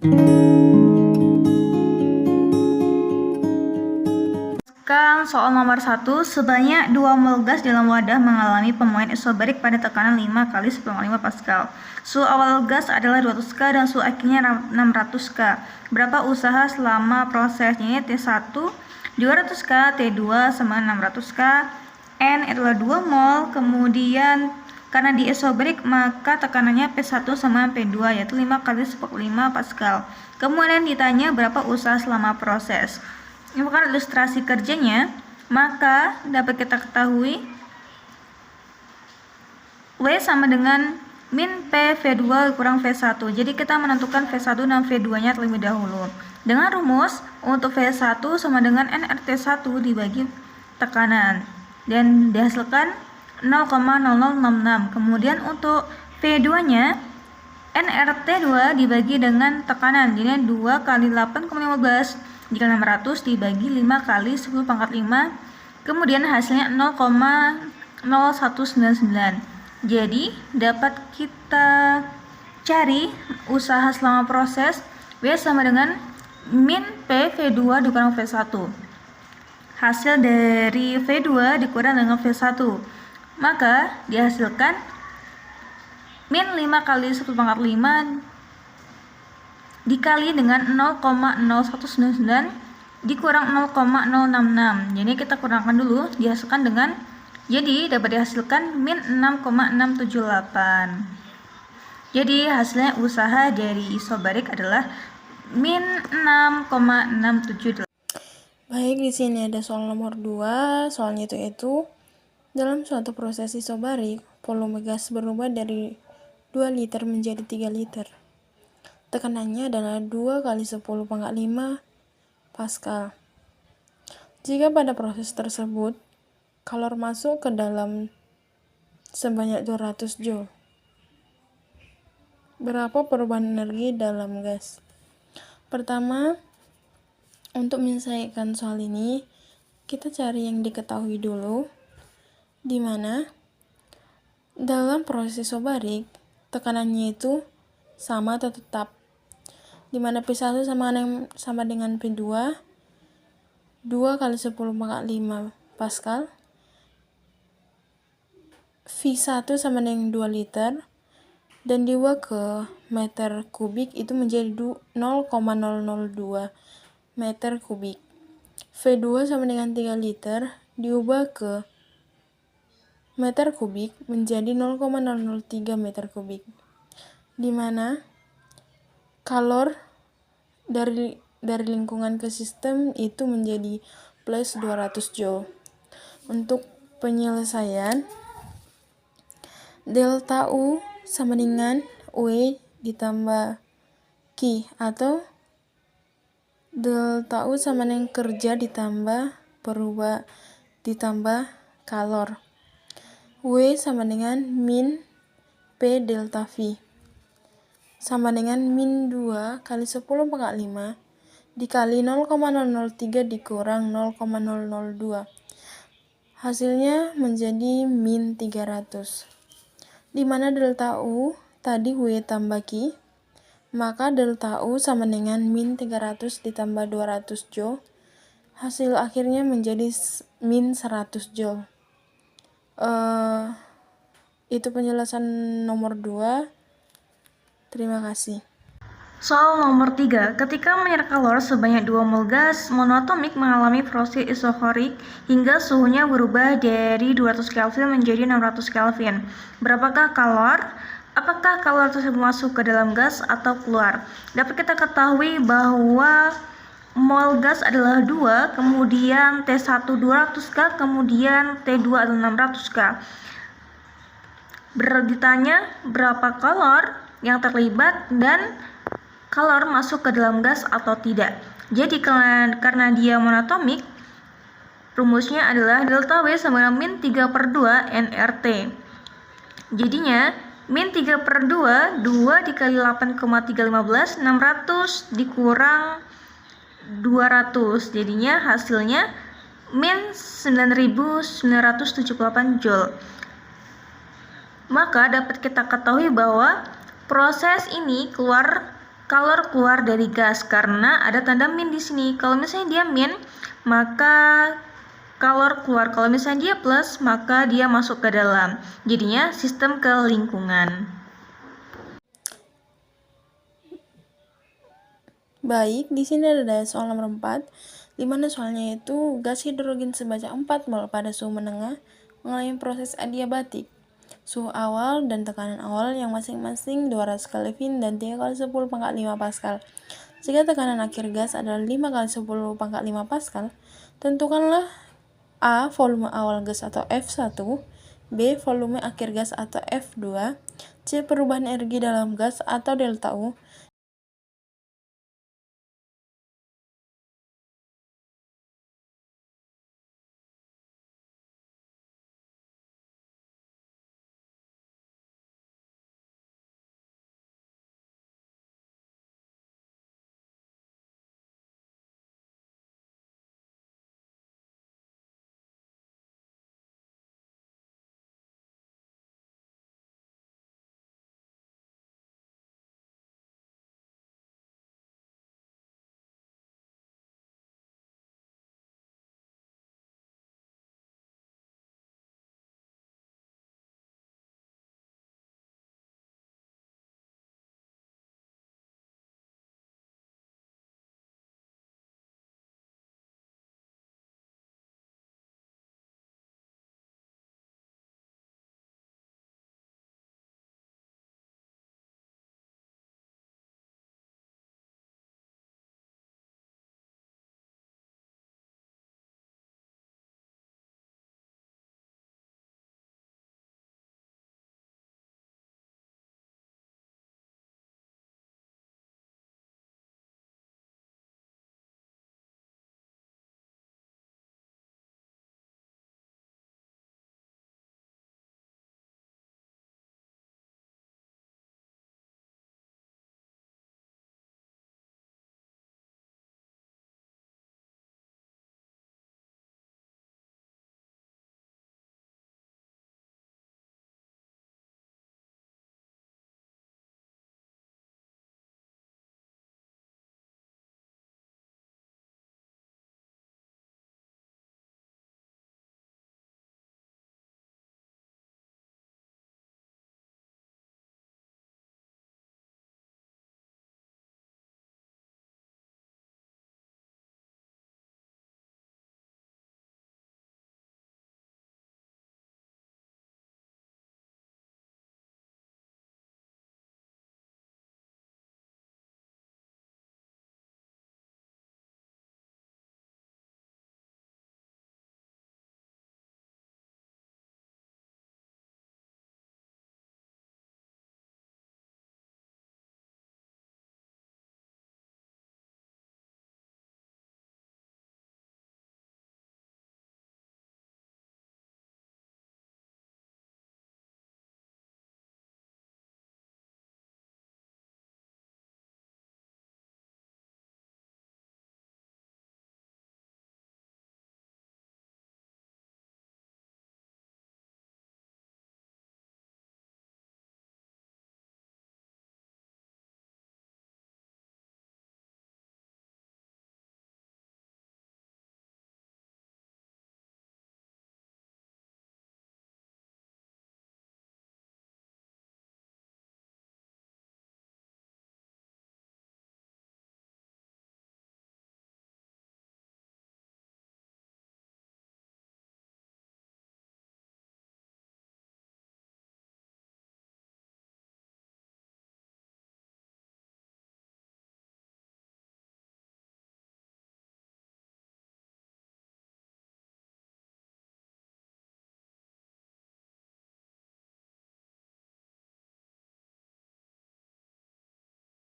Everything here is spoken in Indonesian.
Sekarang soal nomor 1, sebanyak 2 mol gas dalam wadah mengalami pemuaian isobarik pada tekanan 5 kali 10,5 Pascal. Suhu awal gas adalah 200 K dan suhu akhirnya 600 K. Berapa usaha selama prosesnya? T1 200 K, T2 sama 600 K, N adalah 2 mol, kemudian karena di isobarik maka tekanannya P1 sama P2 yaitu 5 kali 10,5 Pascal. Kemudian ditanya berapa usaha selama proses. Ini bukan ilustrasi kerjanya, maka dapat kita ketahui W sama dengan min P V2 kurang V1. Jadi kita menentukan V1 dan V2 nya terlebih dahulu. Dengan rumus, untuk V1 sama dengan nRT1 dibagi tekanan dan dihasilkan 0,0066. Kemudian untuk V2 nya nRT2 dibagi dengan tekanan, jadi 2 kali 8,15 jika 600 dibagi 5 kali 10 pangkat 5, kemudian hasilnya 0,0199. Jadi dapat kita cari usaha selama proses W sama dengan min P V2 dikurang V1. Hasil dari V2 dikurang dengan V1, maka dihasilkan min 5 kali 10 pangkat 5 dikali dengan 0,0199 dikurang 0,066. Jadi kita kurangkan dulu, dihasilkan dengan, jadi dapat dihasilkan min 6,678. Jadi hasilnya usaha dari isobarik adalah min 6,678. Baik, di sini ada soal nomor 2. Soalnya itu dalam suatu proses isobarik, volume gas berubah dari 2 liter menjadi 3 liter. Tekanannya adalah 2 kali 10 pangkat 5 Pascal. Jika pada proses tersebut, kalor masuk ke dalam sebanyak 200 Joule. Berapa perubahan energi dalam gas? Pertama, untuk menyelesaikan soal ini, kita cari yang diketahui dulu, di mana dalam proses isobarik, tekanannya itu sama atau tetap, di mana P1 sama dengan P2, 2 kali 10 pangkat 5 Pascal, V1 sama dengan 2 liter, dan diubah ke meter kubik itu menjadi 0,002 meter kubik. V2 sama dengan 3 liter, diubah ke meter kubik menjadi 0,003 meter kubik, di mana kalor dari lingkungan ke sistem itu menjadi plus 200 Joule. Untuk penyelesaian, delta U sama dengan W ditambah Q, atau delta U sama dengan kerja ditambah kalor. W sama dengan min P delta V sama dengan min 2 kali 10 pangkat 5 dikali 0,003 dikurang 0,002. Hasilnya menjadi min 300. Di mana delta U tadi W tambah Q, maka delta U sama dengan min 300 ditambah 200 Joule. Hasil akhirnya menjadi min 100 Joule. Itu penjelasan nomor 2. Terima kasih. Soal nomor 3, ketika menyerap kalor sebanyak 2 mol gas monoatomik mengalami proses isohorik hingga suhunya berubah dari 200 Kelvin menjadi 600 Kelvin. Berapakah kalor? Apakah kalor tersebut masuk ke dalam gas atau keluar? Dapat kita ketahui bahwa mol gas adalah 2, kemudian T1 200 K, kemudian T2 adalah 600 K. Ditanya berapa kalor yang terlibat dan kalor masuk ke dalam gas atau tidak. Jadi karena dia monoatomik, rumusnya adalah delta W sama dengan min 3/2 nRT. Jadinya min 3/2, 2 dikali 8,315, 600 dikurang 200. Jadinya hasilnya min 9.978 Joule. Maka dapat kita ketahui bahwa proses ini keluar kalor keluar dari gas karena ada tanda min di sini. Kalau misalnya dia min, maka kalor keluar. Kalau misalnya dia plus, maka dia masuk ke dalam. Jadinya sistem kelingkungan. Baik, di sini ada soal nomor 4, di mana soalnya itu gas hidrogen sebanyak 4 mol pada suhu menengah mengalami proses adiabatik. Suhu awal dan tekanan awal yang masing-masing 200 Kelvin dan 3 kali 10 pangkat 5 Pascal. Jika tekanan akhir gas adalah 5 kali 10 pangkat 5 Pascal, tentukanlah A. Volume awal gas atau F1, B. Volume akhir gas atau F2, C. Perubahan energi dalam gas atau delta U,